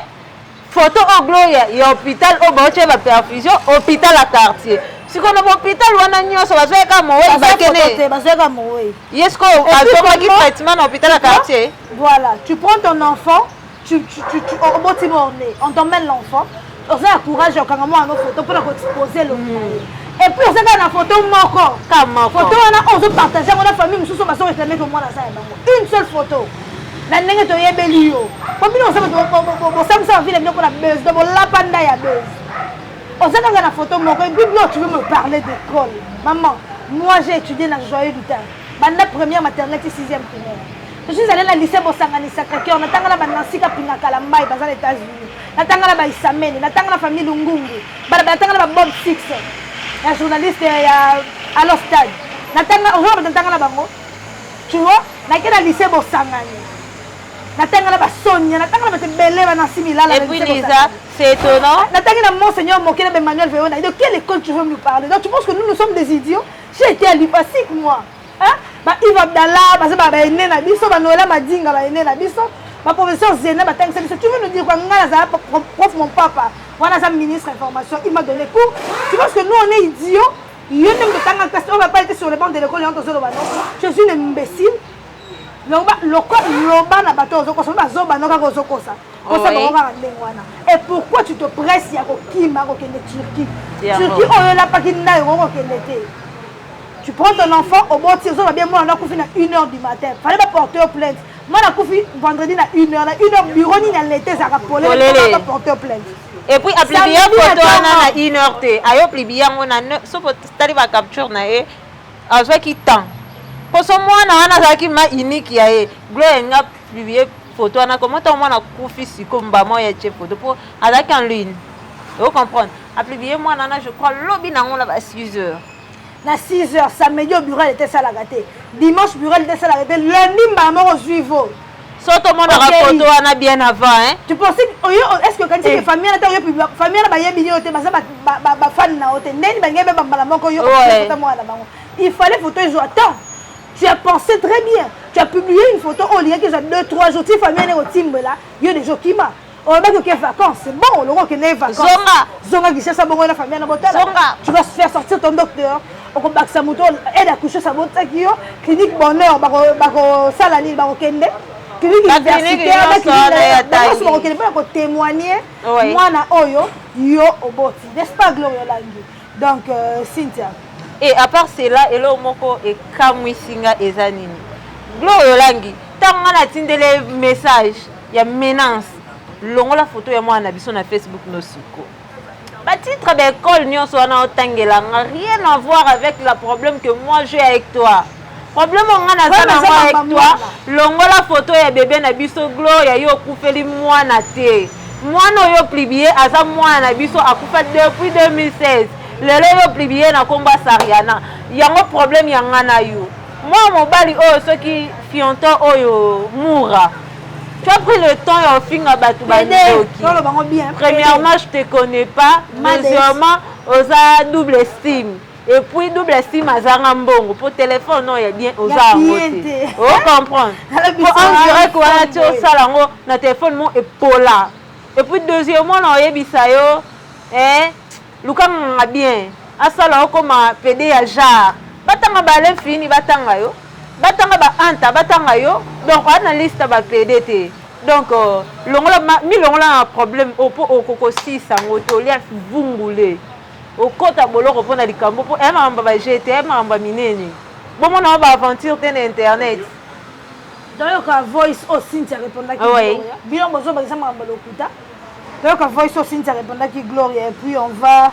Speaker 2: photo au Gloria ya hôpital au baoche ba perfusion hôpital à quartier. Si on a un hôpital wana nyonso bazoeka mowe bakene
Speaker 4: bazoeka mowe.
Speaker 2: Yesko azokaki traitement dans hôpital à quartier.
Speaker 4: Voilà, tu prends ton enfant, on t'emmène l'enfant. On a courage quand on a une photo pour exposer le et puis on a une photo moko. Photo on a partagé on a famille nous sommes réclamés que moi une seule photo. La nenge to yebelio. Comme nous on ça ville nous pour la buzz, donc la panda ya buzz. On s'est dans la photo moko et puis tu veux me parler d'école. Maman, moi j'ai étudié dans le joyeux du temps. La première maternelle et 6e primaire. Je suis allée dans le lycée Bosangani Sacré-Cœur, on a tangala banansi ka pinga kalamba dans les États-Unis. Na tangala ba Isamene, na tangala famille Lungungu. Ba tangala ba Bob Six. Un journaliste à l'Ostade. Na tangala on va tangala bango. Tu vois, na kena lycée Bosangani. Na tangala ba Sonia, na tangala ba Tebele ba Nasimila la.
Speaker 2: Et puis Lisa, c'est étonnant.
Speaker 4: Na tangala Monseigneur Mokele ba Emmanuel Véona. De quelle école tu veux me parler? Donc tu penses que nous sommes des idiots? J'ai été à l'IPASIC moi. Hein? Ba Yves Abdallah, ba ene na biso, ba Noëlla Madinga ba ene na biso, ba professeur Zena ba tangisa biso. Tu veux nous dire quoi? Ngala za prof mon papa, voilà sa ministre information, il m'a donné cours. Tu penses que nous on est idiots? Il y a même de tanga classe, on va pas être sur les bancs de l'école et on te dit je suis un imbécile. Et pourquoi tu te presses à Turquie? Turquie, on n'a pas qui tu prends ton enfant au bord de tir, bien moi on a couffé à 1h du matin. Fallait pas porter plainte. Moi, je suis vendredi à 1h. À 1h, bureau, ni dans l'été, ça va porter plainte.
Speaker 2: Et puis, après, il y a une photo à 1h. Ayo, il y a une sauf que tu capture, à ce qui tend. Pour ce mois, on a ma unique, il y a une publié photo. On a comment on a coupé si comme moi, il y a une photo pour avec en ligne. Vous comprenez? Après, moi, je crois, lobby, on a 6 heures.
Speaker 4: À 6 heures, samedi, au bureau, il était ça la gâté. Dimanche, bureau, il était ça la gâté. Lundi, maman, au suivant.
Speaker 2: Surtout, on a la photo, on a bien avant. Hein?
Speaker 4: Tu penses est-ce que quand tu es famille, famille, il fallait photo, ils ont attends. Tu as pensé très bien. Tu as publié une photo au lien que j'ai 2-3 jours. Tu famille est au timbre là. Il y a des jours qui m'a. On va dire qu'il y a vacances. C'est bon, le roi qui est vacances. Zonga qui cherche à bon la famille dans l'hôtel. Tu vas faire sortir ton docteur. On va bac sa moto, aide à coucher sa moto qui clinique bonheur, bako salani, bako kende. Clinique universitaire, clinique pour témoigner. Moi na oyo yo oboti. N'est-ce pas Gloria Langi? Donc Cynthia.
Speaker 2: Et à part cela, et là, moko et kamwisinga ezanini. Gloria Langi, tant on a tindé les messages, il y a menace. Longo la photo ya moi na biso na Facebook no siko. Ba titre d'école nyon so na otangela rien à voir avec le problème que moi j'ai avec toi. Problème on a na moi avec toi. Longo la photo ya bébé na biso Gloria yo kufeli moi na te. Moi no yo publié aza moi na biso akufa depuis 2016. Lelo yo publié na komba Sariana. Yango problème yanga na yo. Moi mobali oh ceux qui fionto oyo moura. Tu as pris le temps et au fin à battre. Premièrement, je ne te connais pas. Deuxièmement, on a double estime. Et puis, double estime à Zarambongo. Pour téléphone, non, il y a bien aux armes. Vous comprenez? On dirait qu'on a tué au salon, notre téléphone est pola. Et puis, deuxièmement, on a eu Bissayo. Lucas m'a bien. À salon, comme un PD à jar. Batanga balai fini, batanga yo. Batanga ba anta batanga yo donc on a liste ba PDT donc longola mi longola un problème au koko 6 ngoto lia vungule au kota boloko pona likambo po ema mba ba GT ema mba minene bon on va aventure ten internet
Speaker 4: donc ka voice au Cynthia répondra qui
Speaker 2: oui
Speaker 4: bien bozo ba sama mba lokuta donc ka voice au Cynthia répondra qui Gloria et puis on va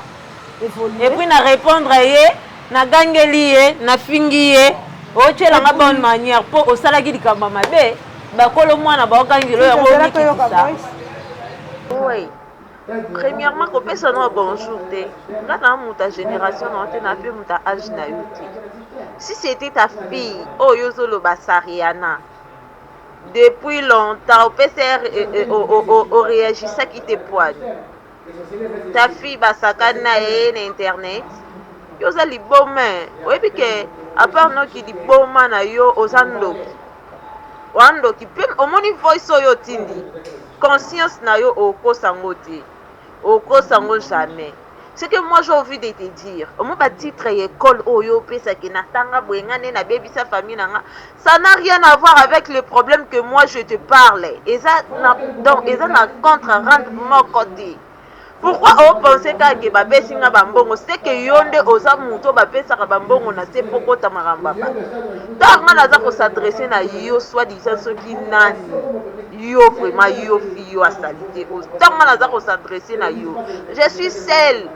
Speaker 4: évoluer
Speaker 2: et puis na répondre yé na gangeli yé na fingi yé o tu es la bonne manière pour au salagi di kamba mabe ba kolo mwana ba okangilo ya ngomikisa oui premièrement ko pesa no bonjour te ngana muta génération na te na pe muta âge na yuti si c'était ta fille oh yozolo basariana depuis longtemps au PCR au réagissait qui te poigne ta fille basakana et internet yozali bomé oui que à part nous qui dit bon man yo ozandoki wandoki pe omoni voice yo tindi conscience na yo okosango te okosango jamais ce que moi j'ai envie de te dire au moins ba titre école oyo pesa ki na tanga boengane na baby sa famille nanga ça n'a rien à voir avec le problème que moi je te parle et ça donc et ça na contre rendre mon côté. Pourquoi on pensait que babesinga bambongo c'est que yonde oza muto bapesaka bambongo na se poko tamaramba ba donc on a ko s'adresser na yo soit disant ce qui nani yo vraiment yo fio à salité donc on a ko s'adresser na yo je suis seule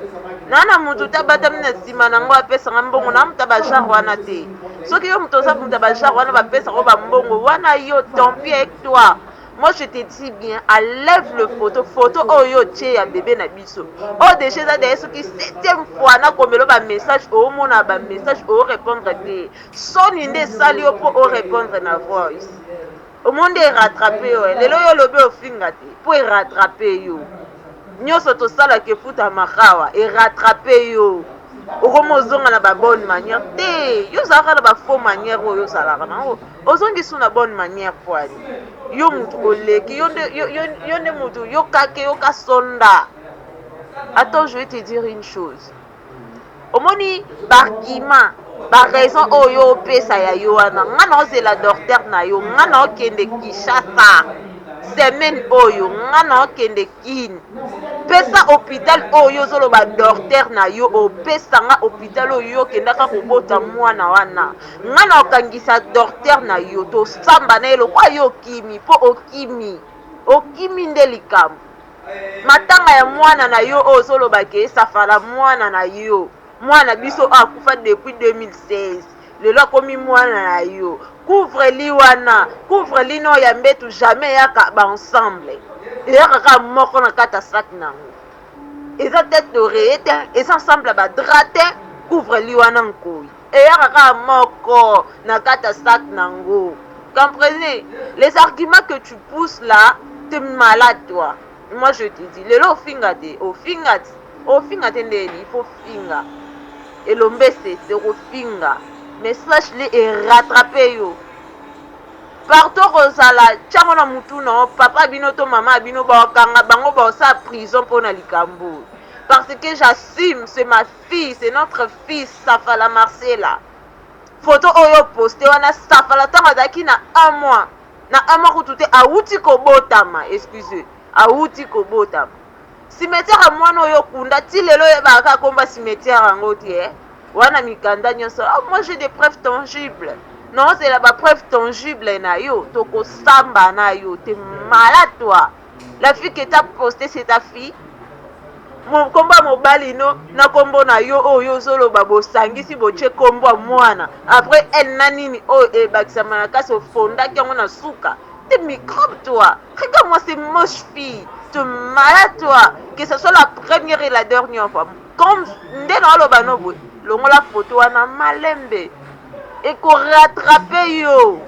Speaker 2: nana muto tabatam na sima nango apesaka mbongo na mutaba genre wana te soki yo muto za mutaba genre wana bapesaka bambongo wana yo tant pis avec toi. Moi je te dis bien, enlève le photo oyo tché ya bébé na biso. Oh déjà ça d'ailleurs ce qui 7e fois na komelo ba message au mona ba message au répondre te. Son inde sali au pour répondre na voice. Au monde est rattrapé yo, lelo yo lobe au finga te pour rattraper yo. Nyoso to sala ke futa makawa et rattraper yo. Okomozonga na ba bonne manière te. Yo zaka na ba faux manière oyo sala kana. Ozongi suna bonne manière poani. Yo mutu oleki yonde mutu yo kake yo kasonda. Attends, je vais te dire une chose. Omoni bargument ba raison oyo pesa ya yo wana ngana ozela docteur na yo ngana okende Kinshasa semaine oyo nga na okende kini pesa hôpital oyo ozoloba docteur na yo opesa nga hôpital oyo okendaka kobota mwana wana nga na okangisa docteur na yo tosamba na ye lokwa yo okimi mpo okimi nde likambo matanga ya mwana na yo oyo ozolobaka esafala mwana na yo mwana biso akufa depuis 2016 lelo akomi mwana na yo couvre li wana couvre li no ya mbetu jamais yaka baensemble eyaka kaka moko na kata sac nango eza tête d'oreiller te eza ensemble badra te couvre li wana nkoi eyaka kaka moko na kata sac nango. Comprenez? Les arguments que tu pousses là, t'es malade toi. Moi je te dis lelo ofinga te ndeni il faut finga elombese te ofinga message li et rattraper yo partout kozala tiango na mutu no papa bino to mama bino bakanga bango baosa prison pour na likambo parce que j'assume c'est ma fille c'est notre fils Safala Marcela photo oyo posté wana Safala tanga daki na un mois kutute auti kobotama excusez auti kobotama cimetière mwana oyo kunda ti lelo yebaka komba cimetière yango te wana mikanda nyonso moi j'ai des preuves tangibles non c'est la preuve tangible na yo toko samba na yo t'es malade toi la fille que t'as posté c'est ta fille mon komba mobali no na kombo na yo oyo zoloba bosangisi boche kombo mwana après elle nanini o e bakisama na kasi fonda kyango na suka t'es microbe toi regarde-moi ces moches filles t'es malade toi que ce soit la première et la dernière fois comme ndeno aloba no boy longo la photo wana malembe et ko rattraper yo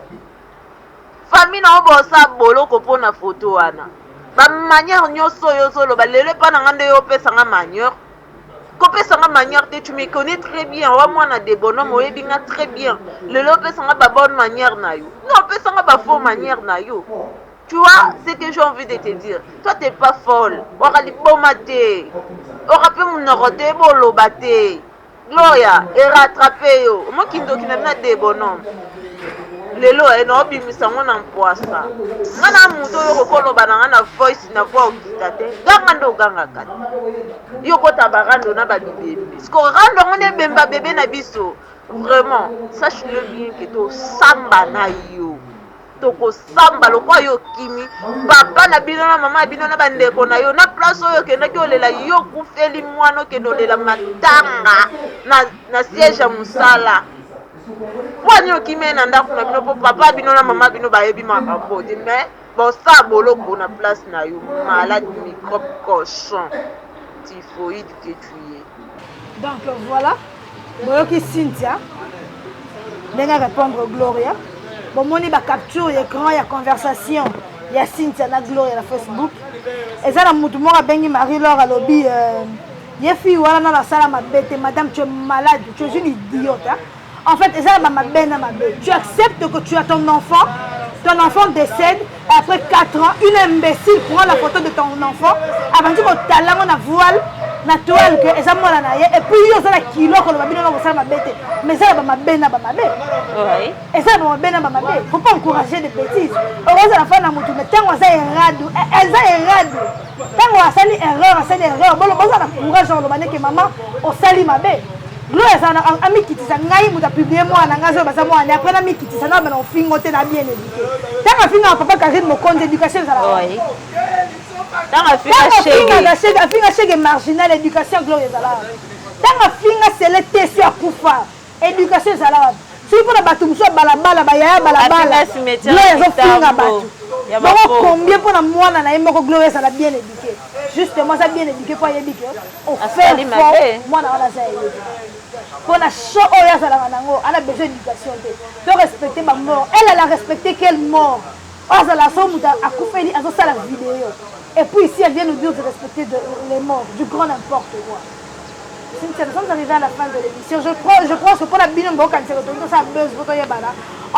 Speaker 2: famille na obosa boloko pona photo wana ba manière nyonso yo zoloba lelo pa na ngande yo pesa nga manière ko pesa nga manière te tu me connais très bien wa mwana de bonhomme oyebi nga très bien lelo pesa nga ba bonne manière na yo non pesa nga ba faux manière na yo. Tu vois, c'est que j'ai envie de te dire. Toi, t'es pas folle. On va dire bon maté. On va faire mon oroté, bon lobaté. Gloria, et rattraper yo. Moi qui n'a des bonhommes. Lelo, et non, bimisa mon empoisa. Mana muto yo ko loba na voice na voix okitate. Gangando gangaka. Yo ko tabarando na ba bébé. Sko rando ngone bemba bébé na biso. Vraiment, sache-le bien que to samba na yo. Toko samba lokwa yo kimi papa na bino na mama bino na bandeko na yo na place oyo kendaki olela yo kufeli mwana okende olela matanga na siège ya mosala wani okimi na ndako na bino po papa bino na mama bino bayebi makambo te mais bosa boloko na place na yo malade microbe cochon typhoïde que tu es.
Speaker 4: Donc voilà boyoki Cynthia ndenge répondre Gloria. Bon, moi, je capture l'écran, il y a conversation. Il y a Cynthia na Gloria sur Facebook. Et ça, je bengi Marie-Laure à lobby. Il y a fille dans la salle ma bête. Madame, tu es malade, tu es une idiote. Hein? En fait, ça, ma bête. Tu acceptes que tu as ton enfant décède. Et après 4 ans, une imbécile prend la photo de ton enfant. Avant que tu talent on a voile. Na toile que eza mwana na ye et puis yo za la kilo ko loba bino na bosala mabete mais ça ba mabe na ba mabe oui et ça ba mabe na ba mabe faut pas encourager des bêtises heureusement la femme na mutu mais tango za errado eza errado tango asali erreur bolo boza na courage on loba que maman o sali mabe gloire ça na ami kitisa ngai muta publier mwana ngazo baza mwana après na mi kitisa na bana ofingo te na bien éduqué tango finga papa Karine Mokonde éducation ça oui afinga chege marginal éducation Gloria ezala tanga finga selete sur kufa éducation ezala si pour bato muso balabala bayaya balabala Gloria ezofinga bato donc combien pour na mwana na ye moko Gloria ezala bien éduqué justement ça bien éduqué po yebi ke on fait mwana wana za yebi pour la show oyo azalaka nango ana besoin d'éducation te to respecter ba mort elle a respecté quelle mort azala so muta akufeli azosala vidéo. Et puis ici, elle vient nous dire de respecter les morts, du grand n'importe quoi. Cynthia, nous sommes arrivés à la fin de l'émission. Je pense que pour la binôme, on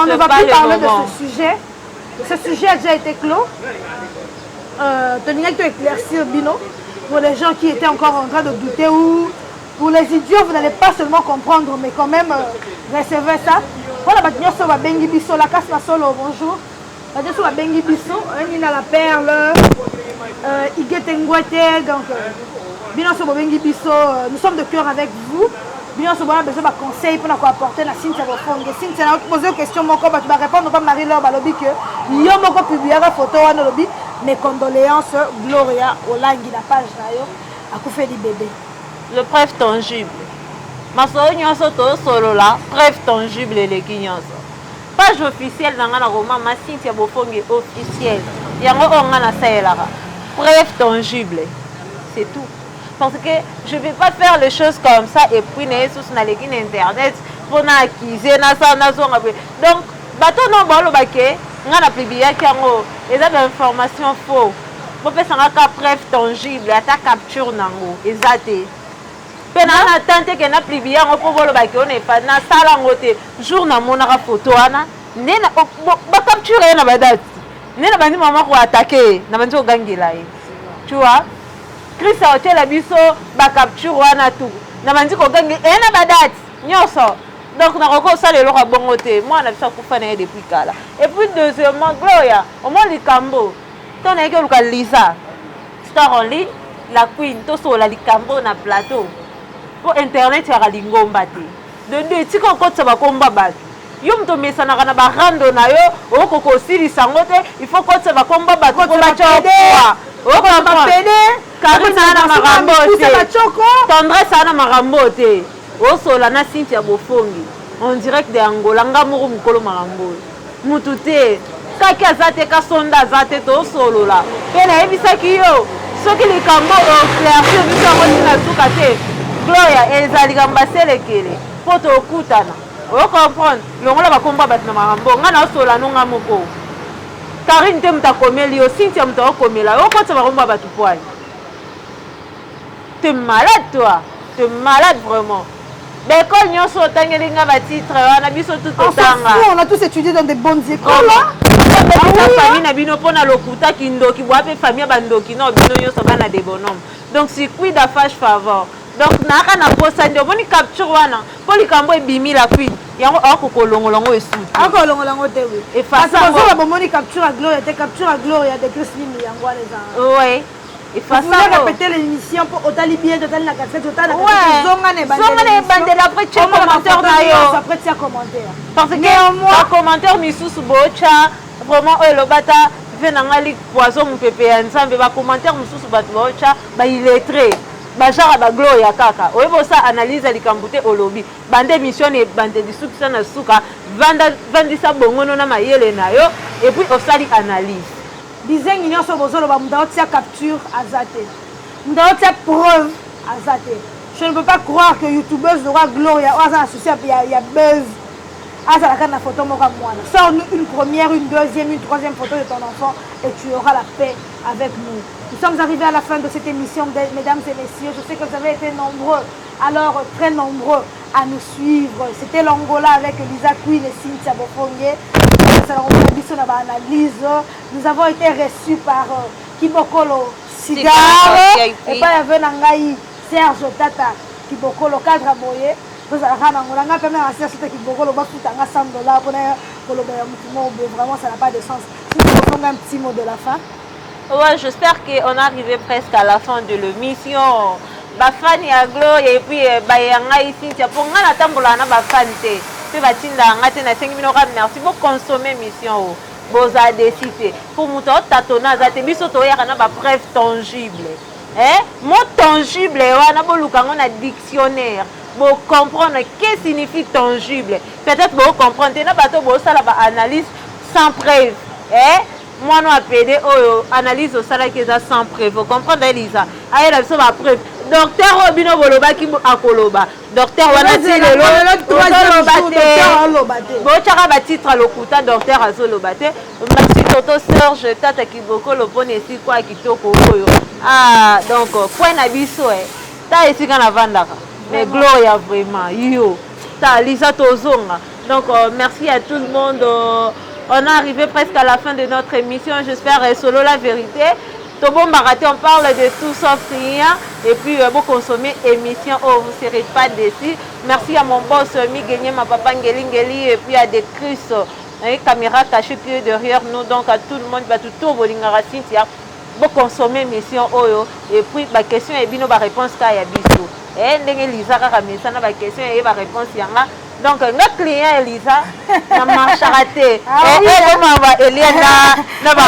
Speaker 4: ne va plus parler de ce sujet. Ce sujet a déjà été clos. Tenir à éclaircir Bino pour les gens qui étaient encore en train de douter ou pour les idiots, vous n'allez pas seulement comprendre, mais quand même recevez ça. Voilà, bonjour. Parce que bengi biso, on a la perle, Iguette Ngouette, donc bien sûr bengi biso, nous sommes de cœur avec vous. Bien sûr, on a besoin de conseils pour nous apporter la Cynthia Bofongue. Cynthia a posé une question, tu vas répondre pas Marie-Laure Balobi que yo moko publier la photo à lobby. Mes condoléances, Gloria Olangi la page là a coupé du bébé.
Speaker 2: Le preuve tangible. Ma soeur nyonso to solo là, preuve tangible les kinyonso. Page officielle dans la roman ma Cynthia Bofongue officielle. Yango onga na saelara. Preuve tangible. C'est tout. Parce que je ne vais pas faire les choses comme ça et puis sur internet pour acquiser donc bateau non bolo baké nga na publier kango et ça information faux pour faire ça ka preuve tangible ata capture nango ezate pena na tante que na publier ngo pour bolo baké on est pas na sala ngote jour na monaka photo ana nena ba capture na ba date nena bandi mama ko attaquer na bandi ko gangela tu vois Chris a été la biso ba capture wana tout na mandi ko gangi ena badat nyoso donc na roko ça le lora bongote moi na bisa kufa na depuis kala et puis deuxièmement Gloria au moins likambo ton na ke luka Lisa star en ligne la queen to so la likambo na plateau pour internet ya lingomba te de deux tiko ko tsa ba komba ba yo mto mesana kana ba rando na yo okoko sili sangote il faut ko tsa ba komba ba ko ba chokwa okoko pede Karina na marambo te. Tendresse na marambo te. Osola na Cynthia Bofongue. En direct de Angola ngamuru mukolo marambo. Mutu te. Kaki azate ka sonda azate to solo la. Pena ebisaki yo. Soki likambo clairement biso ngoni na suka te. Gloria ezali kamba selekele. Poto okutana. O comprendre. Longola bakomba bat na marambo. Ngana osola no ngamoko. Karine te mutakomeli yo Cynthia mutakomela. O kotsa bakomba batu poani. Tu es malade, toi. Tu es malade, vraiment. Mais quand nous sommes en titre,
Speaker 4: on a tous étudié dans des bonnes écoles.
Speaker 2: Donc, circuit d'affaires faveur. Donc, on a posé une capture. Pour les cambo et bimi la cuite. Il y a un peu de longo et sous.
Speaker 4: Et face à ça, capture à Gloria, capture à Gloria de Christine Yangoua.
Speaker 2: Oui.
Speaker 4: Il faut répéter l'émission pour Otali bien, Otali la cassette, Otali la
Speaker 2: cassette. Après, tu as commentaire d'ailleurs.
Speaker 4: Après, tu as commentaire.
Speaker 2: Parce que néanmoins, commentaire, Missou Bocha, vraiment, le bata, venangali, poison, mon pépé, ensemble, va commentaire, Missou Bocha, il est très. Bajara ba Gloria kaka. Oyo ça analyse les kambute au lobby. Bande mission et bande de suka na suka. Vandisa bongono na mayele na yo. Et puis, on sali analyse.
Speaker 4: Disait qu'il y a une capture à Zate. Une preuve à Zate. Je ne peux pas croire que YouTubeuse de Roi Gloria, il y a buzz. La photo, sors une première, une deuxième, une troisième photo de ton enfant et tu auras la paix avec nous. Nous sommes arrivés à la fin de cette émission, mesdames et messieurs. Je sais que vous avez été nombreux, alors très nombreux à nous suivre. C'était l'Angola avec Lisa Queen et Cynthia Bofongue. Nous avons été reçus par Kibokolo Cigar et pas il y avait Nangaï Serge Tata Kibokolo cadre boye. Nous avons permis à Serge Tata Kibokolo $100 pour vraiment ça n'a pas de sens. Si nous avons un petit mot de la fin.
Speaker 2: Ouais, j'espère qu'on est arrivé presque à la fin de l'émission. Bafani à Gloria et puis Bayanga ici, pour nga na tambola na bafani te. Pe batinda ngate na 5 minutes merci pour consommer mission boza décider. Pour muto tatona za te biso to yaka na ba preuve tangible. Mot tangible wana boluka ngona dictionnaire. Bo comprendre qu'est-ce que signifie tangible. Peut-être bo comprendre na bato bo sala ba analyse sans preuve. Moi non appelé analyse au salaire qui est sans preuve. Vous comprenez Elisa? Aïe la ba preuve. Docteur Robino Boloba qui a Koloba. Docteur Wanati Bochara Batitre Lokuta, docteur Azolobate. Merci Toto Serge Tata Kiboko Lopone ici quoi Kitoko. Ah, donc, point Nabiso, ta ici quand la Vandara. Mais Gloria vraiment, yo. Ta Lisa Tozonga. Donc, merci à tout le monde. On est arrivé presque à la fin de notre émission. J'espère solo la vérité. Tobo Marathé, on parle de tout sauf rien. Et puis, vous consommez émission. Oh, vous ne serez pas déçus. Merci à mon boss, Miguel, ma papa Ngeli, et puis à des Chris et caméra cachée puis derrière nous, donc à tout le monde, bah tout bolingara Cynthia, bon consommer mission oyo, et puis bah question et bino bah réponse ka ya biso, et ndenge Lisa kaka mesa na bah question et bah réponse yanga, donc notre client Elisa na marche raté, et comment va Elia na ba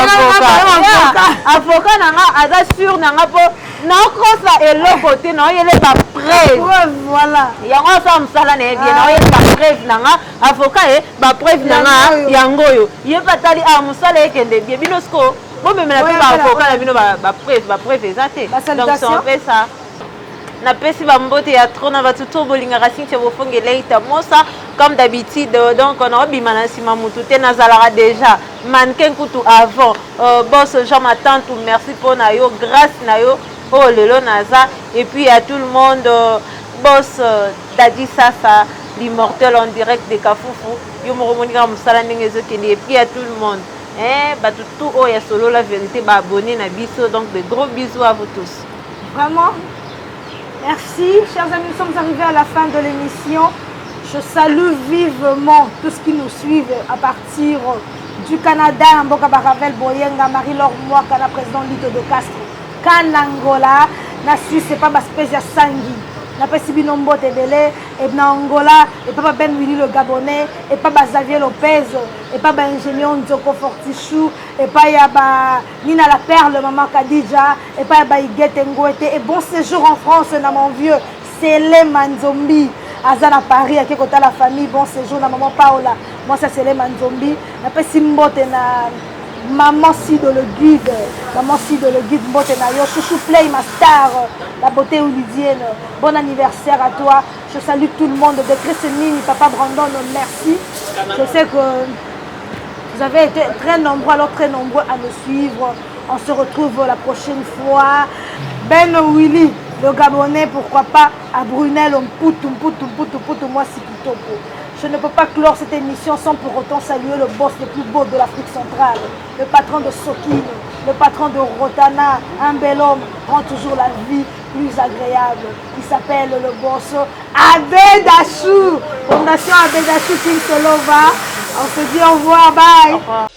Speaker 2: avocat nanga aza sûr nanga po na kosa eloko te na yele ba preuve,
Speaker 4: voilà
Speaker 2: yango sa msala na bien na yele ba preuve nanga avocat ba preuve nanga yango yo ye patali a msala ekende bien bino sko bo memela pe ba avocat na bino ba preuve ezate, donc si on fait ça na pesi ba mbote ya trop na batuto bolingaka Cynthia bofongela ita mosa comme d'habitude, donc on a bima na sima mutu te nazalara déjà mannequin kutu avant boss Jean m'attend tout merci pour na yo grâce na yo oh lelo naza, et puis à tout le monde boss Daddy Sasa l'immortel en direct de Kafufu yo mo monika musala ndenge ezokende, et puis à tout le monde batutu oh ya solo la vérité ba abonné na biso, donc de gros bisous à vous tous.
Speaker 4: Vraiment, merci. Chers amis, nous sommes arrivés à la fin de l'émission. Je salue vivement tous ceux qui nous suivent à partir du Canada, Mboka Baravel, Boyenga, Marie-Laure Mwaka, la présidente Lito de Castro, Kanangola, la Suisse, c'est pas ma spécie à Sangui. Na pesi binombo tebele et na Angola et pas Ben Willy le Gabonais et pas Xavier Lopez et pas ingénieur Nzoko Fortichou et pas Yaba Nina la Perle maman Kadija et pas Yaba Iguette Ngouete et bon séjour en France na mon vieux Célé Manzombi Azana Paris à Kekota la famille bon séjour na maman Paola moi ça Célé Manzombi na pesi mbote na maman Sido le guide, maman Sido le guide, mbote na yo, chouchou play ma star, la beauté houldienne, bon anniversaire à toi, je salue tout le monde, de Chris papa Brandon, merci, je sais que vous avez été très nombreux, alors très nombreux à me suivre, on se retrouve la prochaine fois, Ben Willy, le Gabonais, pourquoi pas, à Brunel, moi c'est plutôt beau. Je ne peux pas clore cette émission sans pour autant saluer le boss le plus beau de l'Afrique centrale, le patron de Sokine, le patron de Rotana, un bel homme rend toujours la vie plus agréable. Il s'appelle le boss Abedachou, Fondation Abedachou King Solova. On se dit au revoir, bye. Au revoir.